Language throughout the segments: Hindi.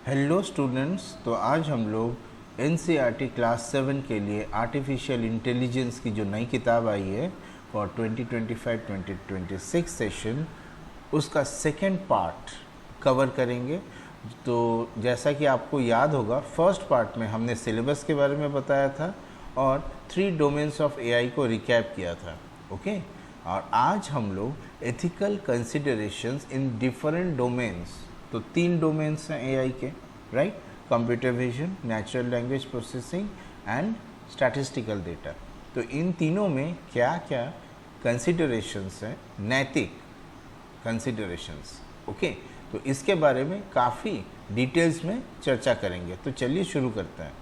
Hello students. तो आज हम लोग एनसीईआरटी क्लास 7 के लिए आर्टिफिशियल इंटेलिजेंस की जो नई किताब आई है फॉर 2025-2026 सेशन, उसका सेकेंड पार्ट कवर करेंगे। तो जैसा कि आपको याद होगा, फर्स्ट पार्ट में हमने सिलेबस के बारे में बताया था और 3 डोमेन्स ऑफ एआई को रिकैप किया था। ओके, और आज हम लोग ethical considerations in different domains, तो 3 डोमेन्स हैं एआई के, right? Computer vision, natural language processing and statistical data. तो इन तीनों में क्या क्या कंसिडरेशंस हैं, नैतिक कंसिडरेशंस। ओके, तो इसके बारे में काफ़ी डिटेल्स में चर्चा करेंगे। तो चलिए शुरू करते हैं।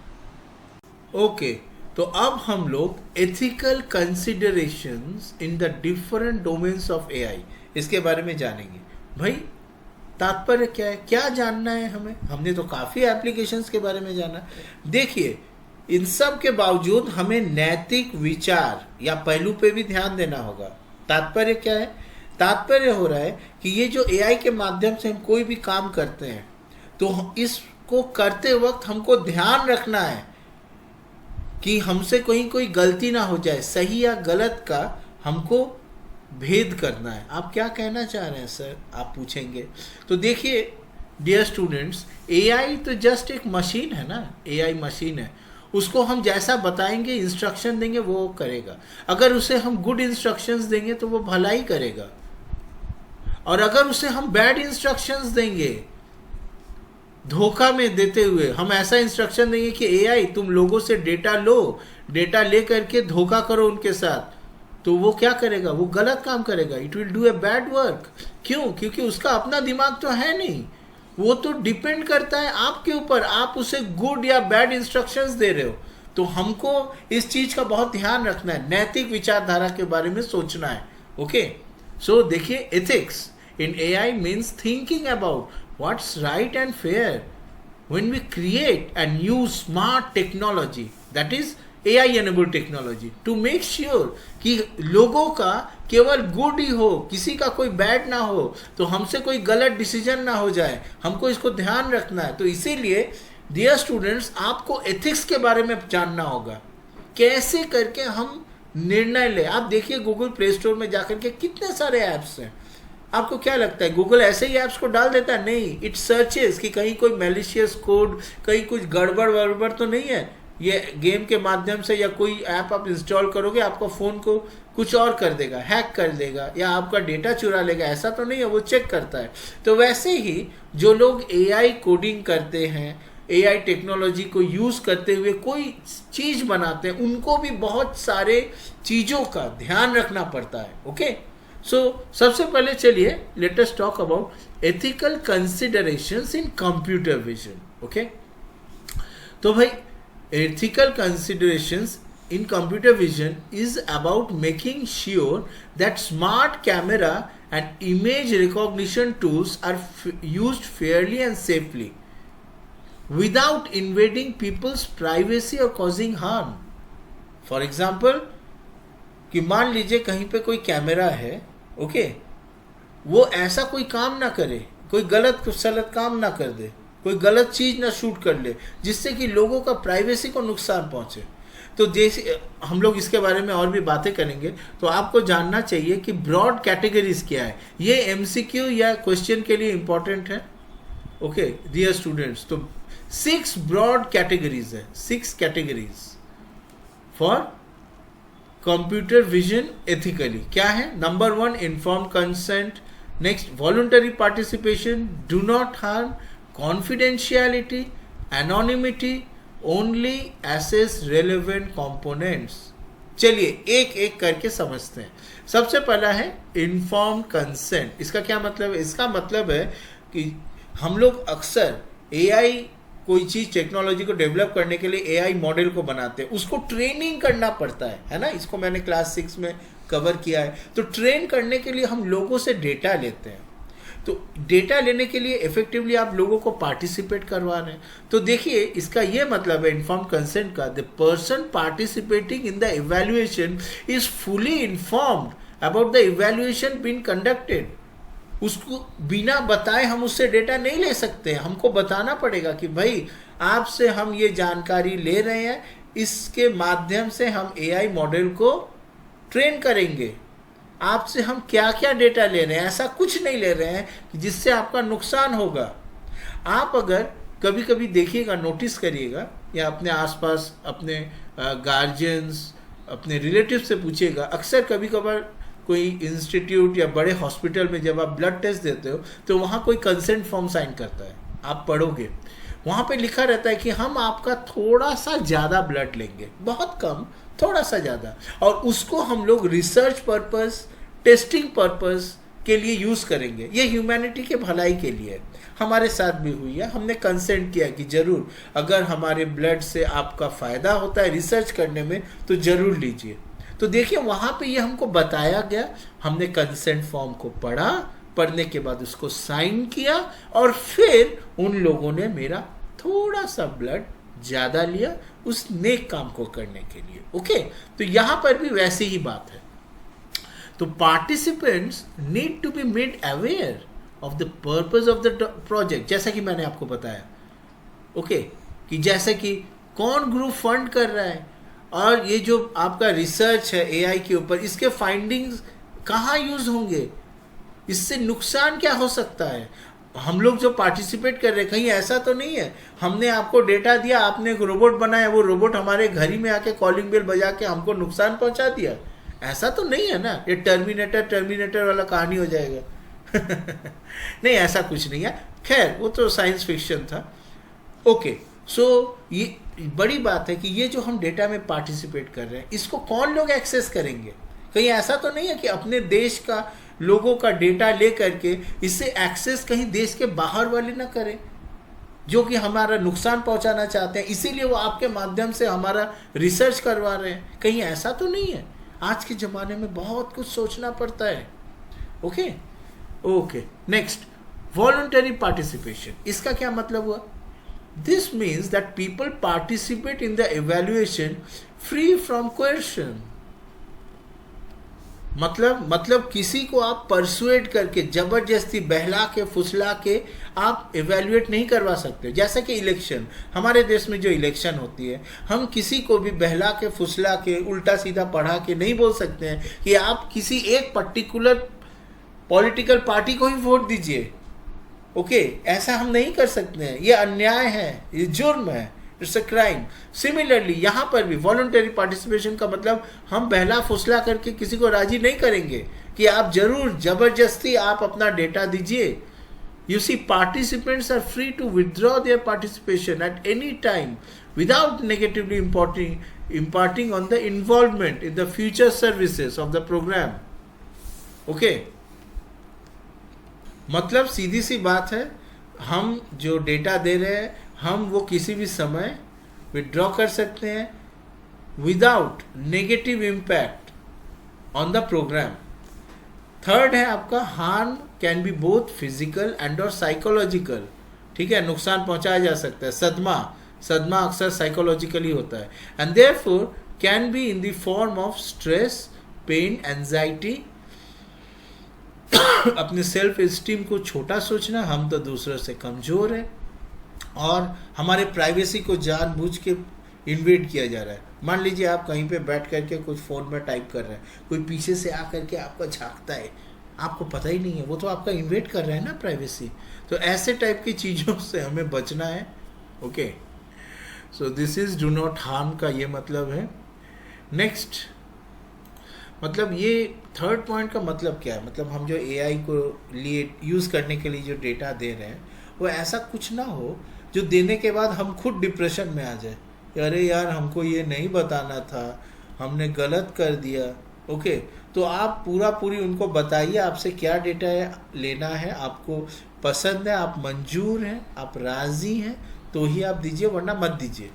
ओके, तो अब हम लोग ethical considerations in the different domains of AI इसके बारे में जानेंगे। भाई, तात्पर्य क्या है, क्या जानना है हमें? हमने तो काफ़ी एप्लीकेशंस के बारे में जाना। देखिए, इन सब के बावजूद हमें नैतिक विचार या पहलू पे भी ध्यान देना होगा। तात्पर्य क्या है? तात्पर्य हो रहा है कि ये जो एआई के माध्यम से हम कोई भी काम करते हैं, तो इसको करते वक्त हमको ध्यान रखना है कि हमसे कोई गलती ना हो जाए। सही या गलत का हमको भेद करना है। आप क्या कहना चाह रहे हैं सर, आप पूछेंगे। तो देखिए डियर स्टूडेंट्स, एआई तो जस्ट एक मशीन है ना, एआई मशीन है। उसको हम जैसा बताएंगे, इंस्ट्रक्शन देंगे, वो करेगा। अगर उसे हम गुड इंस्ट्रक्शंस देंगे तो वो भलाई करेगा, और अगर उसे हम बैड इंस्ट्रक्शंस देंगे, धोखा में देते हुए हम ऐसा इंस्ट्रक्शन देंगे कि एआई तुम लोगों से डेटा लो, डेटा ले करके धोखा करो उनके साथ, तो वो क्या करेगा? वो गलत काम करेगा। It will do a bad work. क्यों? क्योंकि उसका अपना दिमाग तो है नहीं। वो तो डिपेंड करता है आपके ऊपर, आप उसे गुड या बैड इंस्ट्रक्शंस दे रहे हो। तो हमको इस चीज का बहुत ध्यान रखना है, नैतिक विचारधारा के बारे में सोचना है। ओके, सो देखिए, ethics in AI means thinking about what's right and fair when we create and use smart technology, that is AI enabled technology, to make sure कि लोगों का केवल गुड ही हो, किसी का कोई बैड ना हो, तो हमसे कोई गलत डिसीजन ना हो जाए। हमको इसको ध्यान रखना है। तो इसीलिए डियर स्टूडेंट्स, आपको एथिक्स के बारे में जानना होगा, कैसे करके हम निर्णय ले। आप देखिए, गूगल प्ले स्टोर में जाकर के कितने सारे ऐप्स हैं। आपको क्या लगता है गूगल ऐसे ही ऐप्स को डाल देता है? नहीं, इट सर्चेस कि कहीं कोई मैलिशियस कोड, कहीं कुछ गड़बड़ वड़बड़ तो नहीं है। ये गेम के माध्यम से या कोई ऐप आप इंस्टॉल करोगे, आपका फ़ोन को कुछ और कर देगा, हैक कर देगा, या आपका डेटा चुरा लेगा, ऐसा तो नहीं है। वो चेक करता है। तो वैसे ही जो लोग एआई कोडिंग करते हैं, एआई टेक्नोलॉजी को यूज़ करते हुए कोई चीज़ बनाते हैं, उनको भी बहुत सारे चीज़ों का ध्यान रखना पड़ता है। ओके, सो सबसे पहले चलिए let us talk about ethical considerations in computer vision. Okay, तो भाई, ethical considerations in computer vision is about making sure that smart camera and image recognition tools are used fairly and safely without invading people's privacy or causing harm. For example, कि मान लीजिए कहीं पे कोई कैमरा है, ओके, वो ऐसा कोई काम ना करे, कोई गलत सलत काम ना कर दे, कोई गलत चीज़ ना शूट कर ले, जिससे कि लोगों का प्राइवेसी को नुकसान पहुंचे। तो जैसे हम लोग इसके बारे में और भी बातें करेंगे, तो आपको जानना चाहिए कि ब्रॉड कैटेगरीज क्या है। ये एमसीक्यू या क्वेश्चन के लिए इंपॉर्टेंट है। ओके डियर स्टूडेंट्स, तो 6 ब्रॉड कैटेगरीज है, 6 categories for computer vision ethically. क्या है? Number 1, inform consent. Next, voluntary participation, do not harm, confidentiality, anonymity, only access relevant components. चलिए एक एक करके समझते हैं। सबसे पहला है इन्फॉर्म कंसेंट। इसका क्या मतलब है? इसका मतलब है कि हम लोग अक्सर एआई, कोई चीज़ टेक्नोलॉजी को डेवलप करने के लिए एआई मॉडल को बनाते हैं, उसको ट्रेनिंग करना पड़ता है ना। इसको मैंने क्लास 6 में कवर किया है। तो ट्रेन करने के लिए हम लोगों से डेटा लेते हैं। तो डेटा लेने के लिए इफेक्टिवली आप लोगों को पार्टिसिपेट करवा रहे हैं। तो देखिए, इसका ये मतलब है इन्फॉर्म कंसेंट का, the person participating in the evaluation is fully informed about the evaluation being conducted. उसको बिना बताए हम उससे डेटा नहीं ले सकते। हमको बताना पड़ेगा कि भाई आपसे हम ये जानकारी ले रहे हैं, इसके माध्यम से हम एआई मॉडल को ट्रेन करेंगे। आपसे हम क्या क्या डेटा ले रहे हैं, ऐसा कुछ नहीं ले रहे हैं कि जिससे आपका नुकसान होगा। आप अगर कभी कभी देखिएगा, नोटिस करिएगा, या अपने आसपास अपने गार्जियंस, अपने रिलेटिव से पूछिएगा, अक्सर कभी कभार कोई इंस्टीट्यूट या बड़े हॉस्पिटल में जब आप ब्लड टेस्ट देते हो तो वहाँ कोई कंसेंट फॉर्म साइन करता है, आप पढ़ोगे, वहाँ पे लिखा रहता है कि हम आपका थोड़ा सा ज़्यादा ब्लड लेंगे, बहुत कम, थोड़ा सा ज़्यादा, और उसको हम लोग रिसर्च पर्पस, टेस्टिंग पर्पस के लिए यूज़ करेंगे। ये ह्यूमैनिटी के भलाई के लिए है। हमारे साथ भी हुई है, हमने कंसेंट किया कि ज़रूर अगर हमारे ब्लड से आपका फ़ायदा होता है रिसर्च करने में तो ज़रूर लीजिए। तो देखिए वहाँ पे ये हमको बताया गया, हमने कंसेंट फॉर्म को पढ़ा, पढ़ने के बाद उसको साइन किया, और फिर उन लोगों ने मेरा थोड़ा सा ब्लड ज़्यादा लिया उस नेक काम को करने के लिए। ओके, तो यहाँ पर भी वैसी ही बात है। तो participants need to be made aware of the purpose of the project, जैसा कि मैंने आपको बताया। ओके, कि जैसे कि कौन ग्रुप फंड कर रहा है, और ये जो आपका रिसर्च है एआई के ऊपर, इसके फाइंडिंग्स कहाँ यूज होंगे, इससे नुकसान क्या हो सकता है। हम लोग जो पार्टिसिपेट कर रहे हैं, कहीं ऐसा तो नहीं है हमने आपको डेटा दिया, आपने एक रोबोट बनाया, वो रोबोट हमारे घर ही में आके कॉलिंग बेल बजा के हमको नुकसान पहुंचा दिया, ऐसा तो नहीं है ना। ये टर्मिनेटर वाला कहानी हो जाएगा। नहीं, ऐसा कुछ नहीं है। खैर, वो तो साइंस फिक्शन था। ओके, सो ये बड़ी बात है कि ये जो हम डेटा में पार्टिसिपेट कर रहे हैं, इसको कौन लोग एक्सेस करेंगे। कहीं ऐसा तो नहीं है कि अपने देश का लोगों का डेटा ले करके इससे एक्सेस कहीं देश के बाहर वाले ना करें, जो कि हमारा नुकसान पहुंचाना चाहते हैं, इसीलिए वो आपके माध्यम से हमारा रिसर्च करवा रहे हैं। कहीं ऐसा तो नहीं है। आज के ज़माने में बहुत कुछ सोचना पड़ता है। Okay okay, next, voluntary participation. इसका क्या मतलब हुआ? This means that people participate in the evaluation free from coercion. मतलब किसी को आप परसुएट करके, जबरदस्ती बहला के, फुसला के आप इवैल्यूएट नहीं करवा सकते। जैसे कि इलेक्शन, हमारे देश में जो इलेक्शन होती है, हम किसी को भी बहला के, फुसला के, उल्टा सीधा पढ़ा के नहीं बोल सकते हैं कि आप किसी एक पर्टिकुलर पॉलिटिकल पार्टी को ही वोट दीजिए। ओके, ऐसा हम नहीं कर सकते हैं, ये अन्याय है, ये जुर्म है, इट्स अ क्राइम। सिमिलरली यहाँ पर भी वॉलंटरी पार्टिसिपेशन का मतलब हम बहला फुसला करके किसी को राजी नहीं करेंगे कि आप जरूर जबरदस्ती आप अपना डेटा दीजिए। You see, participants are free to withdraw their participation at any time without negatively imparting on the involvement in the future services of the program. Okay, मतलब सीधी सी बात है, हम जो डेटा दे रहे हैं हम वो किसी भी समय विड्रॉ कर सकते हैं without negative impact on the program. Third है आपका, harm can be both physical and और साइकोलॉजिकल। ठीक है, नुकसान पहुंचाया जा सकता है। सदमा अक्सर साइकोलॉजिकली होता है, and therefore can be in the form of stress, pain, anxiety. अपने सेल्फ एस्टीम को छोटा सोचना, हम तो दूसरों से कमज़ोर हैं, और हमारे प्राइवेसी को जानबूझ के इन्वेड किया जा रहा है। मान लीजिए आप कहीं पे बैठ करके कुछ फ़ोन में टाइप कर रहे हैं, कोई पीछे से आकर के आपका झांकता है, आपको पता ही नहीं है, वो तो आपका इन्वेड कर रहा है ना प्राइवेसी। तो ऐसे टाइप की चीज़ों से हमें बचना है। Okay, so this is do not harm का ये मतलब है। नेक्स्ट, मतलब ये थर्ड पॉइंट का मतलब क्या है, मतलब हम जो एआई को लिए यूज़ करने के लिए जो डेटा दे रहे हैं वो ऐसा कुछ ना हो जो देने के बाद हम खुद डिप्रेशन में आ जाए, अरे यार हमको ये नहीं बताना था, हमने गलत कर दिया। ओके, तो आप पूरी उनको बताइए आपसे क्या डेटा है, लेना है, आपको पसंद है, आप मंजूर हैं, आप राज़ी हैं तो ही आप दीजिए, वरना मत दीजिए।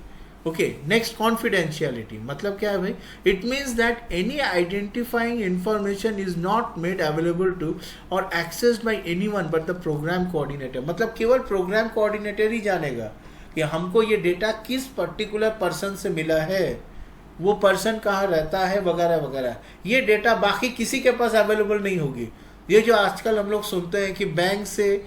Okay, next, confidentiality. मतलब क्या है भाई? It means that any identifying information is not made available to और accessed by anyone but the program coordinator. मतलब केवल प्रोग्राम कोऑर्डिनेटर ही जानेगा कि हमको ये डेटा किस पर्टिकुलर पर्सन से मिला है, वो पर्सन कहाँ रहता है, वगैरह वगैरह। ये डेटा बाकी किसी के पास अवेलेबल नहीं होगी। ये जो आजकल हम लोग सुनते हैं कि बैंक से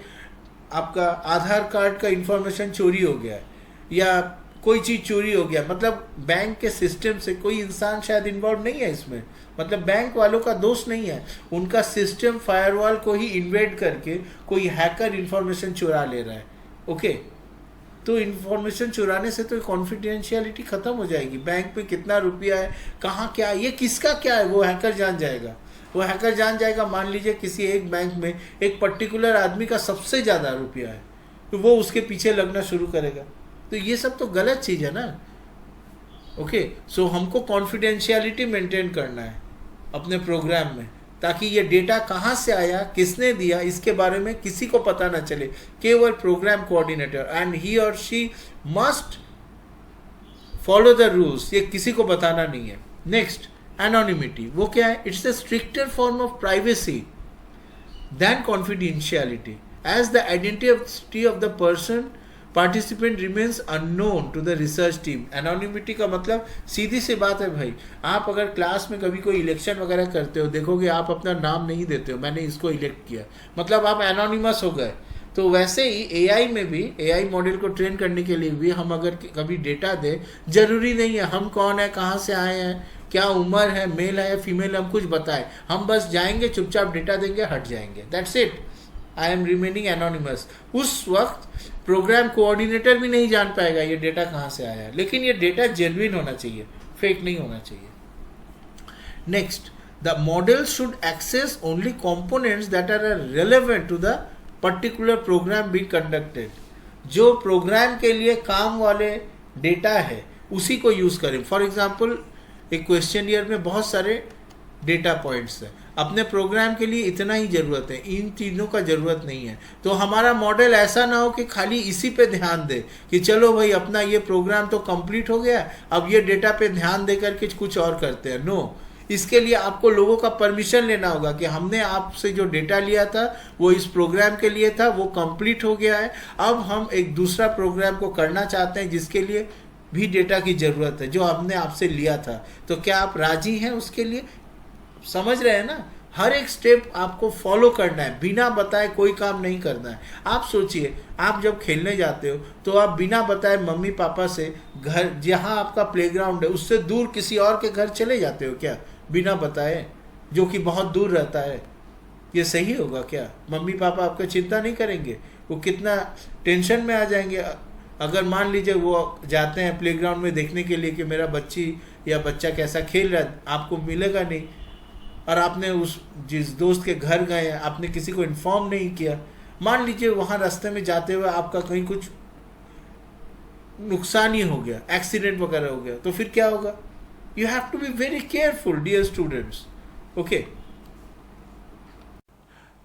आपका आधार कार्ड का इंफॉर्मेशन चोरी हो गया है या कोई चीज़ चोरी हो गया, मतलब बैंक के सिस्टम से कोई इंसान शायद इन्वॉल्व नहीं है इसमें, मतलब बैंक वालों का दोष नहीं है, उनका सिस्टम फायरवॉल को ही इन्वेड करके कोई हैकर इंफॉर्मेशन चुरा ले रहा है। ओके, तो इंफॉर्मेशन चुराने से तो कॉन्फिडेंशियलिटी खत्म हो जाएगी। बैंक में कितना रुपया है, कहाँ क्या है, ये किसका क्या है, वो हैकर जान जाएगा। वो हैकर जान जाएगा, मान लीजिए किसी एक बैंक में एक पर्टिकुलर आदमी का सबसे ज़्यादा रुपया है, तो वो उसके पीछे लगना शुरू करेगा। तो ये सब तो गलत चीज़ है ना। ओके, सो हमको कॉन्फिडेंशियलिटी मेंटेन करना है अपने प्रोग्राम में, ताकि ये डेटा कहाँ से आया, किसने दिया, इसके बारे में किसी को पता ना चले, केवल प्रोग्राम कोऑर्डिनेटर, एंड ही और she must follow the rules, ये किसी को बताना नहीं है। नेक्स्ट, एनोनिमिटी, वो क्या है? It's a stricter form of privacy than confidentiality, as the identity of the person participant remains unknown to the research team. Anonymity का मतलब सीधी सी बात है भाई, आप अगर क्लास में कभी कोई इलेक्शन वगैरह करते हो, देखोगे आप अपना नाम नहीं देते हो, मैंने इसको इलेक्ट किया, मतलब आप एनोनिमस हो गए। तो वैसे ही एआई में भी, एआई मॉडल को ट्रेन करने के लिए भी हम अगर कभी डेटा दें, जरूरी नहीं है हम कौन है, कहाँ से आए हैं, क्या उम्र है, मेल है या फीमेल, हम कुछ बताएं, हम बस जाएंगे चुपचाप डेटा देंगे, हट जाएंगे, that's it, I am remaining anonymous. उस वक्त प्रोग्राम कोऑर्डिनेटर भी नहीं जान पाएगा ये डेटा कहाँ से आया है, लेकिन ये डेटा जेन्युइन होना चाहिए, फेक नहीं होना चाहिए। Next, the model should access only components that are relevant to the particular program being conducted. जो प्रोग्राम के लिए काम वाले डेटा है उसी को यूज करें। फॉर एग्जाम्पल, एक क्वेश्चनियर में बहुत सारे डेटा पॉइंट्स है, अपने प्रोग्राम के लिए इतना ही जरूरत है, इन तीनों का जरूरत नहीं है। तो हमारा मॉडल ऐसा ना हो कि खाली इसी पे ध्यान दे कि चलो भाई अपना ये प्रोग्राम तो कंप्लीट हो गया, अब ये डेटा पे ध्यान दे करके कुछ और करते हैं। नो, इसके लिए आपको लोगों का परमिशन लेना होगा कि हमने आपसे जो डेटा लिया था वो इस प्रोग्राम के लिए था, वो कंप्लीट हो गया है, अब हम एक दूसरा प्रोग्राम को करना चाहते हैं जिसके लिए भी डेटा की जरूरत है जो हमने आपसे लिया था। तो क्या आप राजी हैं उसके लिए? समझ रहे हैं ना? हर एक स्टेप आपको फॉलो करना है, बिना बताए कोई काम नहीं करना है। आप सोचिए, आप जब खेलने जाते हो तो आप बिना बताए मम्मी पापा से घर, जहां आपका प्लेग्राउंड है उससे दूर किसी और के घर चले जाते हो क्या, बिना बताए, जो कि बहुत दूर रहता है? ये सही होगा क्या? मम्मी पापा आपका चिंता नहीं करेंगे? वो कितना टेंशन में आ जाएंगे अगर मान लीजिए वो जाते हैं प्लेग्राउंड में देखने के लिए कि मेरा बच्ची या बच्चा कैसा खेल रहा है, आपको मिलेगा नहीं, और आपने उस जिस दोस्त के घर गए आपने किसी को इन्फॉर्म नहीं किया, मान लीजिए वहाँ रास्ते में जाते हुए आपका कहीं कुछ नुकसान ही हो गया, एक्सीडेंट वगैरह हो गया, तो फिर क्या होगा? You have to be very careful dear students. Okay,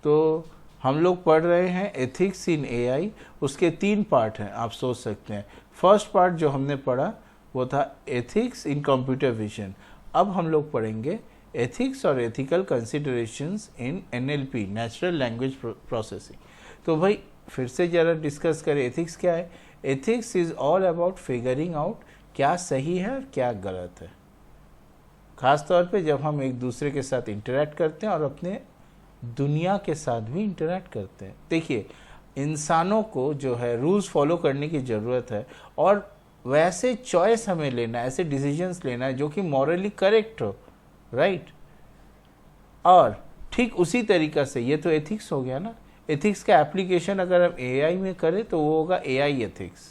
तो हम लोग पढ़ रहे हैं एथिक्स इन एआई, उसके 3 पार्ट हैं, आप सोच सकते हैं। फर्स्ट पार्ट जो हमने पढ़ा वो था एथिक्स इन कंप्यूटर विजन। अब हम लोग पढ़ेंगे एथिक्स और एथिकल कंसिडरेशंस इन एनएलपी, नेचुरल लैंग्वेज प्रोसेसिंग। तो भाई फिर से ज़रा डिस्कस करें, एथिक्स क्या है? Ethics is all about figuring out क्या सही है और क्या गलत है, खास तौर पे जब हम एक दूसरे के साथ इंटरेक्ट करते हैं और अपने दुनिया के साथ भी इंटरेक्ट करते हैं। देखिए, इंसानों को जो है रूल्स फॉलो करने की ज़रूरत है, और वैसे चॉइस हमें लेना है, ऐसे डिसीजंस लेना है जो कि मॉरली करेक्ट हो, राइट। और ठीक उसी तरीक़ा से ये तो एथिक्स हो गया ना। एथिक्स का एप्लीकेशन अगर हम एआई में करें तो वो होगा एआई एथिक्स।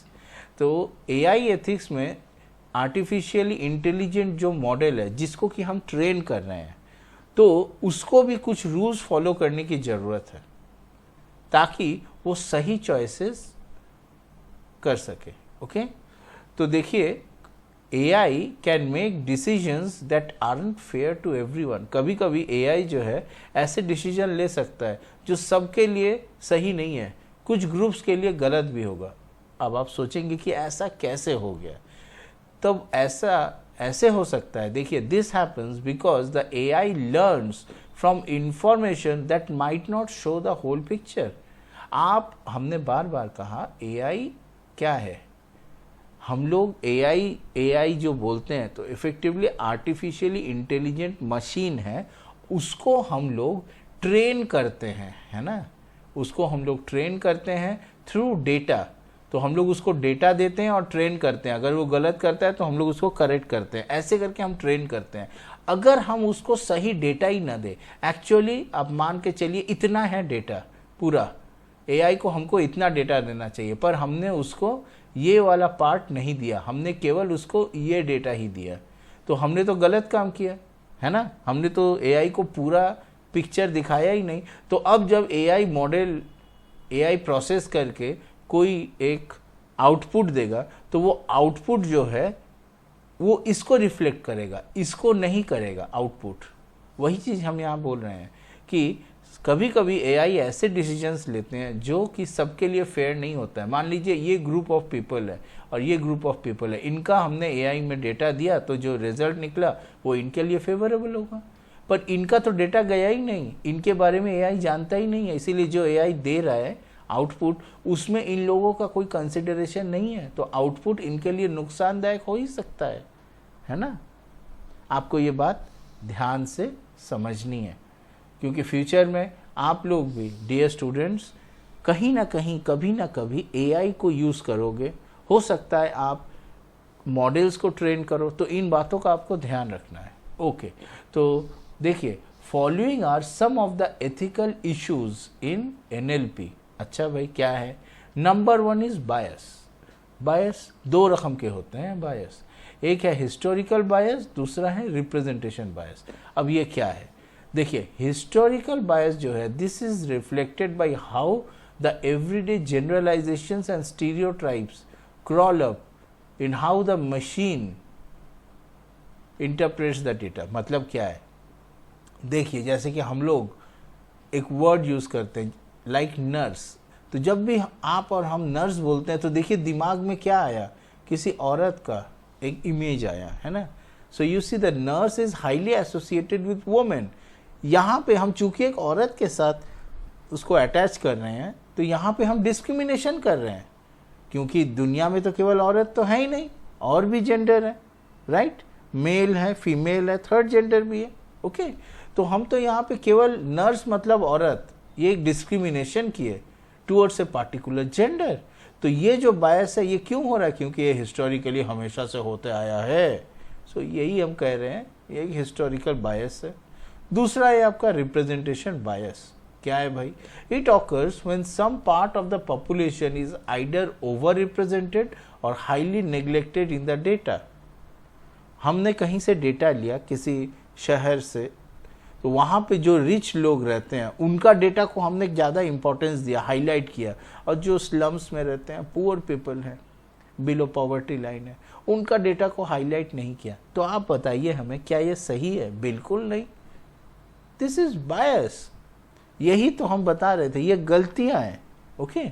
तो एआई एथिक्स में आर्टिफिशियली इंटेलिजेंट जो मॉडल है जिसको कि हम ट्रेन कर रहे हैं, तो उसको भी कुछ रूल्स फॉलो करने की ज़रूरत है ताकि वो सही चॉइसेस कर सके। ओके, तो देखिए, AI can make decisions that aren't fair to everyone. कभी कभी AI जो है ऐसे डिसीजन ले सकता है जो सबके लिए सही नहीं है, कुछ ग्रुप्स के लिए गलत भी होगा। अब आप सोचेंगे कि ऐसा कैसे हो गया, तब ऐसे हो सकता है। देखिए, this happens because the AI learns from information that might not show the whole picture. हमने बार बार कहा AI क्या है, हम लोग AI जो बोलते हैं तो इफेक्टिवली आर्टिफिशियली इंटेलिजेंट मशीन है, उसको हम लोग ट्रेन करते हैं, है ना, उसको हम लोग ट्रेन करते हैं थ्रू डेटा। तो हम लोग उसको डेटा देते हैं और ट्रेन करते हैं, अगर वो गलत करता है तो हम लोग उसको करेक्ट करते हैं, ऐसे करके हम ट्रेन करते हैं। अगर हम उसको सही डेटा ही ना दे, एक्चुअली आप मान के चलिए इतना है डेटा, पूरा एआई को हमको इतना डेटा देना चाहिए, पर हमने उसको ये वाला पार्ट नहीं दिया, हमने केवल उसको ये डेटा ही दिया, तो हमने तो गलत काम किया, है ना। हमने तो एआई को पूरा पिक्चर दिखाया ही नहीं। तो अब जब एआई मॉडल, एआई प्रोसेस करके कोई एक आउटपुट देगा, तो वो आउटपुट जो है वो इसको रिफ्लेक्ट करेगा, इसको नहीं करेगा आउटपुट। वही चीज़ हम यहाँ बोल रहे हैं कि कभी कभी एआई ऐसे डिसीजंस लेते हैं जो कि सबके लिए फेयर नहीं होता है। मान लीजिए ये ग्रुप ऑफ पीपल है और ये ग्रुप ऑफ पीपल है, इनका हमने एआई में डेटा दिया, तो जो रिजल्ट निकला वो इनके लिए फेवरेबल होगा, पर इनका तो डेटा गया ही नहीं, इनके बारे में एआई जानता ही नहीं है, इसीलिए जो एआई दे रहा है आउटपुट, उसमें इन लोगों का कोई कंसिडरेशन नहीं है, तो आउटपुट इनके लिए नुकसानदायक हो ही सकता है ना। आपको ये बात ध्यान से समझनी है, क्योंकि फ्यूचर में आप लोग भी डियर स्टूडेंट्स कहीं ना कहीं कभी ना कभी एआई को यूज़ करोगे। हो सकता है आप मॉडल्स को ट्रेन करो, तो इन बातों का आपको ध्यान रखना है। ओके, तो देखिए, following are some of the ethical issues in NLP. अच्छा भाई, क्या है? नंबर 1 इज बायस। बायस दो रकम के होते हैं बायस, एक है हिस्टोरिकल बायस, दूसरा है रिप्रेजेंटेशन बायस। अब ये क्या है? देखिए, हिस्टोरिकल बायस जो है, this is reflected by how the everyday generalisations and stereotypes crawl up in how the machine interprets the data. मतलब क्या है? देखिए, जैसे कि हम लोग एक वर्ड यूज करते हैं लाइक नर्स, तो जब भी आप और हम नर्स बोलते हैं तो देखिए दिमाग में क्या आया? किसी औरत का एक इमेज आया, है ना। सो you see the nurse is highly associated with women. यहाँ पे हम चूंकि एक औरत के साथ उसको अटैच कर रहे हैं, तो यहाँ पे हम डिस्क्रिमिनेशन कर रहे हैं, क्योंकि दुनिया में तो केवल औरत तो है ही नहीं, और भी जेंडर है, राइट। मेल है, फीमेल है, थर्ड जेंडर भी है। ओके, तो हम तो यहाँ पे केवल नर्स मतलब औरत, ये एक डिस्क्रिमिनेशन किए टूवर्ड्स ए पार्टिकुलर जेंडर। तो ये जो बायस है ये क्यों हो रहा है? क्योंकि ये हिस्टोरिकली हमेशा से होते आया है। सो यही हम कह रहे हैं, ये एक हिस्टोरिकल बायस है। दूसरा है आपका रिप्रेजेंटेशन बायस। क्या है भाई? It occurs when some part of the population is either over represented और highly neglected in the data. हमने कहीं से डेटा लिया, किसी शहर से, तो वहाँ पे जो रिच लोग रहते हैं उनका डेटा को हमने ज़्यादा इंपॉर्टेंस दिया, हाईलाइट किया, और जो स्लम्स में रहते हैं, पुअर पीपल हैं, बिलो पॉवर्टी लाइन है, उनका डेटा को हाईलाइट नहीं किया। तो आप बताइए हमें, क्या ये सही है? बिल्कुल नहीं। This is bias. यही तो हम बता रहे थे, ये गलतियां हैं। Okay,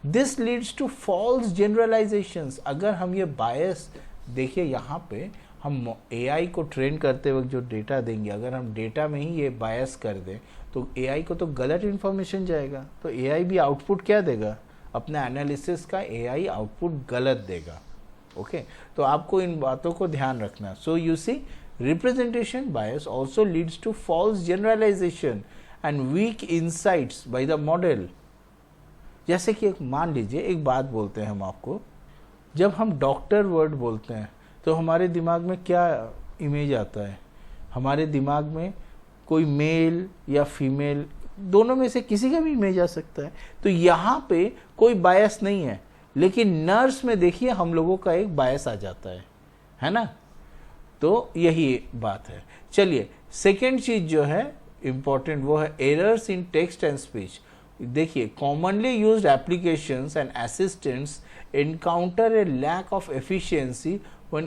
this leads to false generalizations. अगर हम ये बायस, देखिए यहाँ पे हम एआई को ट्रेन करते वक्त जो डेटा देंगे, अगर हम डेटा में ही ये बायस कर दें तो एआई को तो गलत इन्फॉर्मेशन जाएगा, तो एआई भी आउटपुट क्या देगा? अपने एनालिसिस का एआई आउटपुट गलत देगा। ओके, तो आपको इन बातों को ध्यान रखना। So you see, representation bias also leads to false generalization and weak insights by the model. जैसे कि मान लीजिए एक बात बोलते हैं हम आपको, जब हम डॉक्टर वर्ड बोलते हैं तो हमारे दिमाग में क्या इमेज आता है? हमारे दिमाग में कोई मेल या फीमेल, दोनों में से किसी का भी इमेज आ सकता है। तो यहाँ पे कोई बायस नहीं है, लेकिन नर्स में देखिए हम लोगों का एक बायस आ जाता है ना। तो यही बात है। चलिए, सेकेंड चीज जो है इम्पॉर्टेंट, वो है errors in text and speech. देखिए, commonly used applications and assistants encounter a lack of efficiency when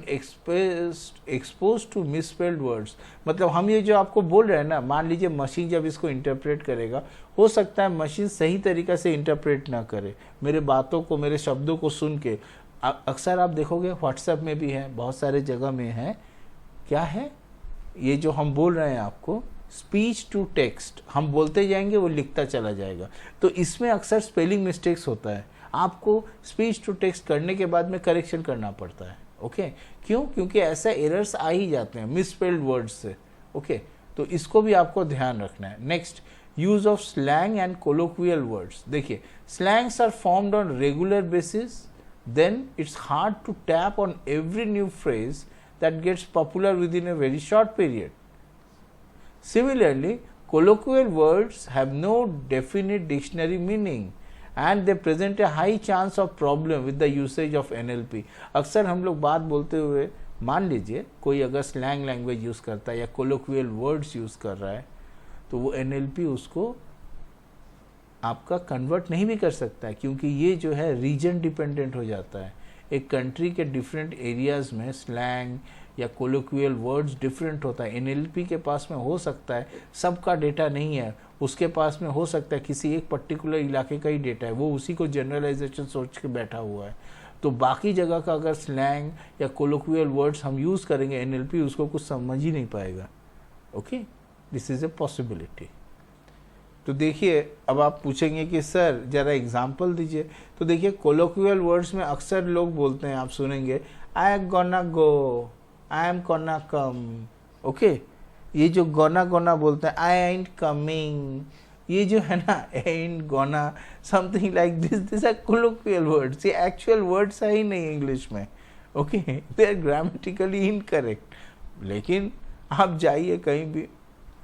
exposed to misspelled words। मतलब हम ये जो आपको बोल रहे हैं ना, मान लीजिए मशीन जब इसको इंटरप्रेट करेगा, हो सकता है मशीन सही तरीका से इंटरप्रेट ना करे मेरे बातों को, मेरे शब्दों को सुन के। अक्सर आप देखोगे व्हाट्सएप में भी है, बहुत सारे जगह में है, क्या है ये जो हम बोल रहे हैं आपको, स्पीच टू टेक्स्ट। हम बोलते जाएंगे, वो लिखता चला जाएगा, तो इसमें अक्सर स्पेलिंग मिस्टेक्स होता है। आपको स्पीच टू टेक्स्ट करने के बाद में करेक्शन करना पड़ता है। ओके, क्यों? क्योंकि ऐसा एरर्स आ ही जाते हैं मिसस्पेल्ड वर्ड्स से। ओके, तो इसको भी आपको ध्यान रखना है। Next, use of slang and colloquial words. देखिए, slangs are formed on regular basis, then it's hard to tap on every new phrase that gets popular within a very short period. Similarly, colloquial words have no definite dictionary meaning and they present a high chance of problem with the usage of NLP. अक्सर हम लोग बात बोलते हुए, मान लीजिए कोई अगर स्लैंग लैंग्वेज यूज़ करता है या कोलोक्वियल वर्ड्स यूज़ कर रहा है, तो वो NLP उसको आपका कन्वर्ट नहीं भी कर सकता है, क्योंकि ये जो है रीजन डिपेंडेंट हो जाता है. एक कंट्री के डिफरेंट एरियाज में स्लैंग या कोलोक्वियल वर्ड्स डिफरेंट होता है. एनएलपी के पास में हो सकता है सबका डेटा नहीं है, उसके पास में हो सकता है किसी एक पर्टिकुलर इलाके का ही डेटा है, वो उसी को जनरलाइजेशन सोच के बैठा हुआ है. तो बाकी जगह का अगर स्लैंग या कोलोक्वियल वर्ड्स हम यूज़ करेंगे, एनएलपी उसको कुछ समझ ही नहीं पाएगा. Okay, this is a possibility. तो देखिए, अब आप पूछेंगे कि सर ज़रा एग्जाम्पल दीजिए. तो देखिए, कोलोक्वियल वर्ड्स में अक्सर लोग बोलते हैं, आप सुनेंगे, I am gonna go, I am gonna come. Okay, ये जो गोना गोना बोलते हैं, आई एंट कमिंग, ये जो है ना, ain't gonna something like this are colloquial words. ये एक्चुअल वर्ड्स है ही नहीं इंग्लिश में. Okay, they are grammatically incorrect. लेकिन आप जाइए कहीं भी,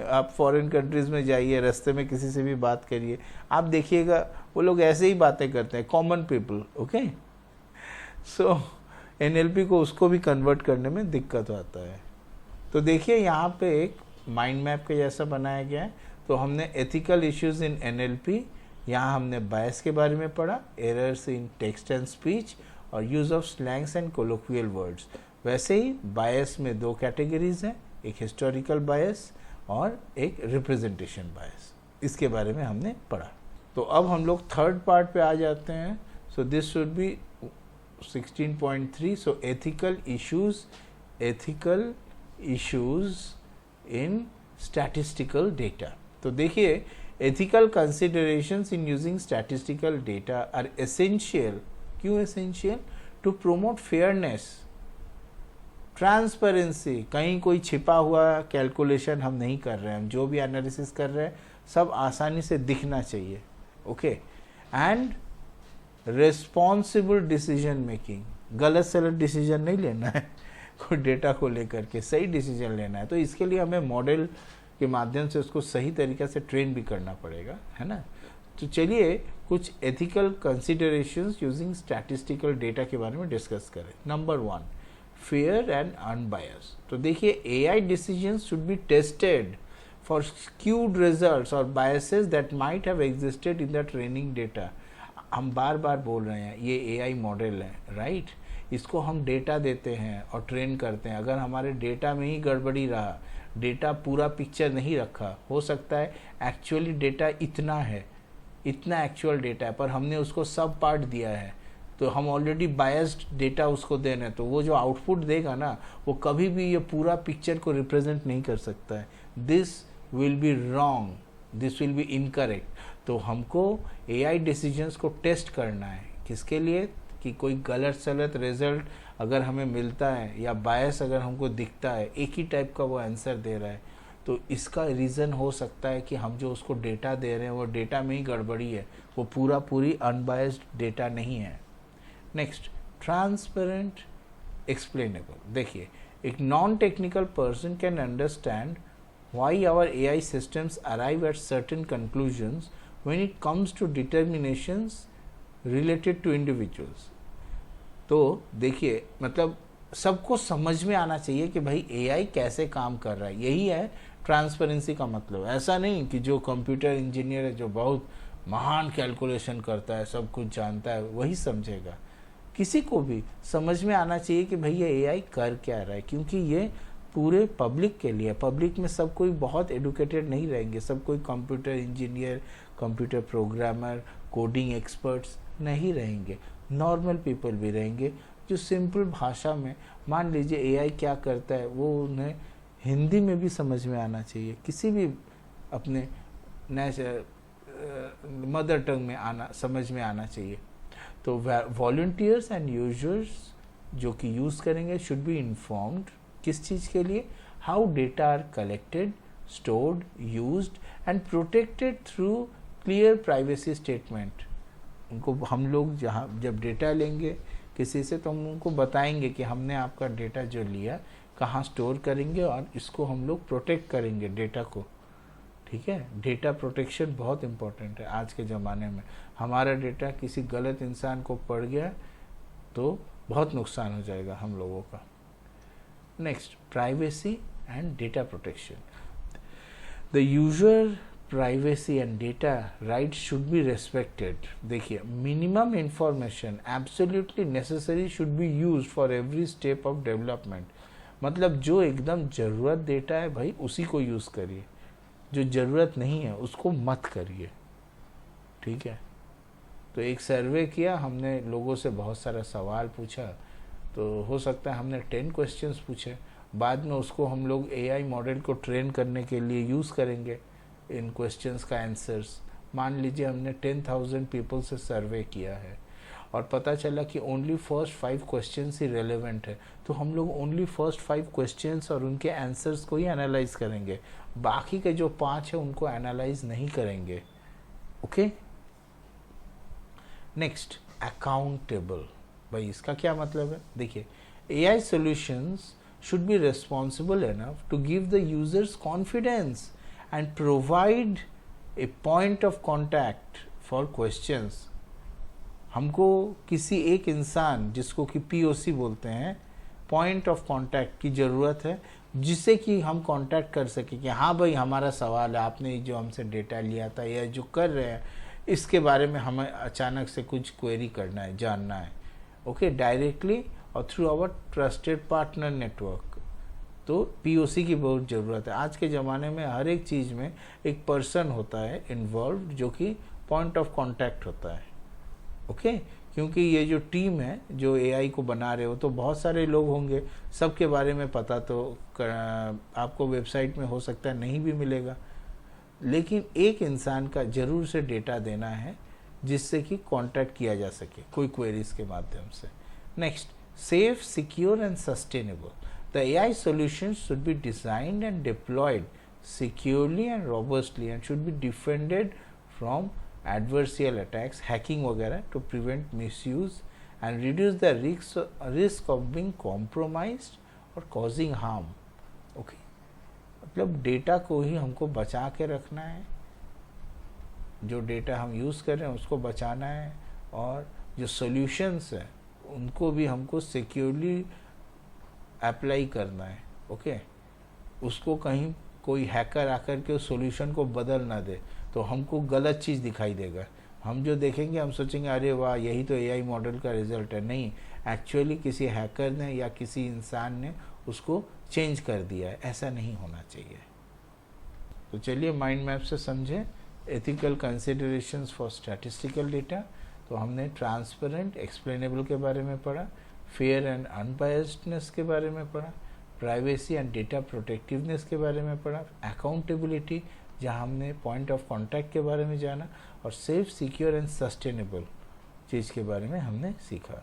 आप फॉरेन कंट्रीज में जाइए, रास्ते में किसी से भी बात करिए, आप देखिएगा वो लोग ऐसे ही बातें करते हैं, कॉमन पीपल. ओके, सो एनएलपी को उसको भी कन्वर्ट करने में दिक्कत आता है. तो देखिए, यहाँ पे एक माइंड मैप के जैसा बनाया गया है. तो हमने एथिकल इश्यूज इन एनएलपी, यहाँ हमने बायस के बारे में पढ़ा, errors in text and speech और use of slangs and colloquial words. वैसे ही बायस में दो कैटेगरीज हैं, एक हिस्टोरिकल बायस और एक रिप्रेजेंटेशन बायस. इसके बारे में हमने पढ़ा. तो अब हम लोग थर्ड पार्ट पे आ जाते हैं. So this should be 16.3. So ethical issues in statistical data. तो देखिए, ethical considerations in using statistical data are essential. क्यों essential? To promote fairness, transparency. कहीं कोई छिपा हुआ कैलकुलेशन हम नहीं कर रहे हैं, हम जो भी एनालिसिस कर रहे हैं सब आसानी से दिखना चाहिए. Okay, and responsible decision making. गलत सलत डिसीजन नहीं लेना है, कोई डेटा को लेकर के सही डिसीजन लेना है. तो इसके लिए हमें मॉडल के माध्यम से उसको सही तरीक़े से ट्रेन भी करना पड़ेगा, है ना. तो चलिए कुछ ethical considerations using statistical data के बारे में डिस्कस करें. Number 1, fair and unbiased. तो देखिए, AI decisions should be tested for skewed results or biases that might have existed in the training data. हम बार बार बोल रहे हैं, ये AI मॉडल है, राइट. इसको हम डेटा देते हैं और ट्रेन करते हैं. अगर हमारे डेटा में ही गड़बड़ी रहा, डेटा पूरा पिक्चर नहीं रखा, हो सकता है एक्चुअली डेटा इतना है, इतना एक्चुअल डेटा है, पर हमने उसको सब पार्ट दिया है, तो हम ऑलरेडी बायस्ड डेटा उसको दे रहे हैं. तो वो जो आउटपुट देगा ना, वो कभी भी ये पूरा पिक्चर को रिप्रेजेंट नहीं कर सकता है. This will be wrong, this will be incorrect. तो हमको AI डिसीजंस को टेस्ट करना है. किसके लिए? कि कोई गलत सलत रिजल्ट अगर हमें मिलता है या बायस अगर हमको दिखता है, एक ही टाइप का वो आंसर दे रहा है, तो इसका रीज़न हो सकता है कि हम जो उसको डेटा दे रहे हैं वो डेटा में ही गड़बड़ी है, वो पूरी अनबायस्ड डेटा नहीं है. Next, transparent explainable. देखिए, एक non technical person can understand why our AI systems arrive at certain conclusions when it comes to determinations related to individuals. तो देखिए, मतलब सबको समझ में आना चाहिए कि भाई AI कैसे काम कर रहा है. यही है ट्रांसपेरेंसी का मतलब. ऐसा नहीं कि जो कंप्यूटर इंजीनियर है, जो बहुत महान कैलकुलेशन करता है, सब कुछ जानता है, वही समझेगा. किसी को भी समझ में आना चाहिए कि भाई ये AI कर क्या रहा है, क्योंकि ये पूरे पब्लिक के लिए. पब्लिक में सब कोई बहुत एडुकेटेड नहीं रहेंगे, सब कोई computer engineer, computer programmer, coding experts नहीं रहेंगे. नॉर्मल पीपल भी रहेंगे जो सिंपल भाषा में, मान लीजिए AI क्या करता है, वो उन्हें हिंदी में भी समझ में आना चाहिए, किसी भी अपने मदर टंग में समझ में आना चाहिए. तो वॉलंटियर्स एंड यूजर्स जो कि यूज़ करेंगे शुड बी इन्फॉर्म्ड. किस चीज़ के लिए? How data are collected stored, used and protected through clear privacy statement. उनको हम लोग जब डेटा लेंगे किसी से तो हम उनको बताएंगे कि हमने आपका डेटा जो लिया कहाँ स्टोर करेंगे और इसको हम लोग प्रोटेक्ट करेंगे डेटा को, ठीक है। डेटा प्रोटेक्शन बहुत इम्पोर्टेंट है आज के ज़माने में। हमारा डेटा किसी गलत इंसान को पड़ गया तो बहुत नुकसान हो जाएगा हम लोगों का। Next, privacy and data protection. The user privacy and data right should be respected. देखिए, minimum information absolutely necessary should be use for every step of development. मतलब जो एकदम ज़रूरत डेटा है भाई उसी को यूज़ करिए, जो ज़रूरत नहीं है उसको मत करिए, ठीक है। तो एक सर्वे किया हमने, लोगों से बहुत सारा सवाल पूछा, तो हो सकता है हमने 10 क्वेश्चंस पूछे, बाद में उसको हम लोग एआई मॉडल को ट्रेन करने के लिए यूज़ करेंगे इन क्वेश्चंस का आंसर्स। मान लीजिए हमने 10,000 पीपल से सर्वे किया है और पता चला कि ओनली फर्स्ट 5 क्वेश्चंस ही रेलेवेंट है, तो हम लोग ओनली फर्स्ट 5 क्वेश्चंस और उनके आंसर्स को ही एनालाइज करेंगे, बाकी के जो 5 है उनको एनालाइज नहीं करेंगे, ओके। Next, accountable. भाई इसका क्या मतलब है? देखिए, AI solutions should be responsible enough to give the users confidence and provide a point of contact for questions. हमको किसी एक इंसान, जिसको कि POC बोलते हैं, पॉइंट ऑफ कांटेक्ट की ज़रूरत है, जिससे कि हम कांटेक्ट कर सकें कि हाँ भाई हमारा सवाल है, आपने जो हमसे डेटा लिया था या जो कर रहे हैं इसके बारे में हमें अचानक से कुछ क्वेरी करना है, जानना है, ओके, डायरेक्टली और through our trusted partner network. तो POC की बहुत ज़रूरत है। आज के ज़माने में हर एक चीज़ में एक पर्सन होता है इन्वॉल्व, जो कि पॉइंट ऑफ कांटेक्ट होता है, ओके। क्योंकि ये जो टीम है जो AI को बना रहे हो, तो बहुत सारे लोग होंगे, सबके बारे में पता तो आपको वेबसाइट में हो सकता है नहीं भी मिलेगा, लेकिन एक इंसान का ज़रूर से डेटा देना है जिससे कि कांटेक्ट किया जा सके कोई क्वेरीज के माध्यम से। Next, safe, secure and sustainable. The AI solutions should be designed and deployed securely and robustly and should be defended from adversarial attacks, hacking वगैरह, to prevent misuse and reduce the risk of being compromised or causing harm. Okay. मतलब डेटा को ही हमको बचा के रखना है, जो डेटा हम यूज़ कर रहे हैं उसको बचाना है, और जो सॉल्यूशंस हैं उनको भी हमको सिक्योरली अप्लाई करना है, ओके। उसको कहीं कोई हैकर आकर के उस सॉल्यूशन को बदल ना दे तो हमको गलत चीज़ दिखाई देगा। हम जो देखेंगे हम सोचेंगे अरे वाह यही तो एआई मॉडल का रिजल्ट है। नहीं, एक्चुअली किसी हैकर ने या किसी इंसान ने उसको चेंज कर दिया है, ऐसा नहीं होना चाहिए। तो चलिए माइंड मैप से समझें ethical considerations for statistical data. तो हमने ट्रांसपेरेंट एक्सप्लेनेबल के बारे में पढ़ा, फेयर एंड अनबायस्डनेस के बारे में पढ़ा, प्राइवेसी एंड डेटा प्रोटेक्टिवनेस के बारे में पढ़ा, अकाउंटेबिलिटी जहां हमने पॉइंट ऑफ कांटेक्ट के बारे में जाना, और सेफ, सिक्योर एंड सस्टेनेबल चीज़ के बारे में हमने सीखा।